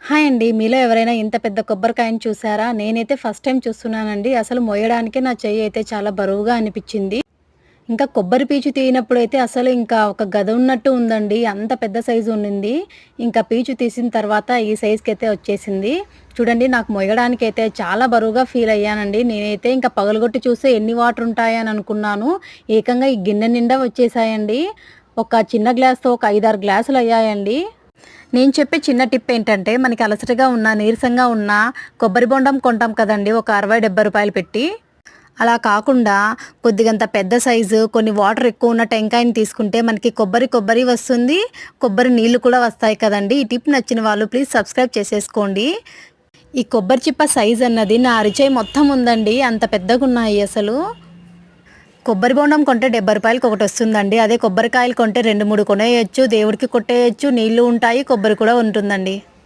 Hi అండి. మీలో ఎవరైనా ఇంత పెద్ద కొబ్బరికాయని చూసారా? నేనైతే ఫస్ట్ టైమ్ చూస్తున్నానండి. అసలు మోయడానికే నా చెయ్యి అయితే చాలా బరువుగా అనిపిచ్చింది. ఇంకా కొబ్బరి పీచు తీయనప్పుడైతే అసలు ఇంకా ఒక గద ఉన్నట్టు ఉందండి. అంత పెద్ద సైజు ఉండింది. ఇంకా పీచు తీసిన తర్వాత ఈ సైజ్‌కైతే వచ్చేసింది. చూడండి నాకు మోయడానికైతే చాలా బరువుగా ఫీల్ అయ్యానండి. నేనైతే ఇంకా పగలగొట్టి చూస్తే ఎన్ని వాటర్ ఉంటాయా అని అనుకున్నాను. ఏకంగా ఈ గిన్నె నిండా వచ్చేసాయండి. ఒక చిన్న గ్లాస్‌తో ఒక 5, 6 గ్లాసులు అయ్యాయండి. నేను చెప్పే చిన్న టిప్ ఏంటంటే, మనకి అలసటగా ఉన్న, నీరసంగా ఉన్న కొబ్బరి బొండం కొంటాం కదండీ! ఒక 60, 70 రూపాయలు పెట్టి. అలా కాకుండా కొద్దిగంత పెద్ద సైజు, కొన్ని వాటర్ ఎక్కువ ఉన్న టెంకాయని తీసుకుంటే మనకి కొబ్బరి కొబ్బరి వస్తుంది. కొబ్బరి నీళ్ళు కూడా వస్తాయి కదండీ! ఈ టిప్ నచ్చిన వాళ్ళు ప్లీజ్ సబ్స్క్రైబ్ చేసేసుకోండి. ఈ కొబ్బరి చిప్ప సైజ్ అన్నది నా అరిచేయి మొత్తం ఉందండి. అంత పెద్దగున్నాయి అసలు. కొబ్బరి బొండం కొంటే 70 రూపాయలకి ఒకటొస్తుందండి. అదే కొబ్బరికాయలు కొంటే 2, 3 కొనేయొచ్చు. దేవుడికి కొట్టేయొచ్చు. నీళ్ళు ఉంటాయి. కొబ్బరి కూడా ఉంటుందండి.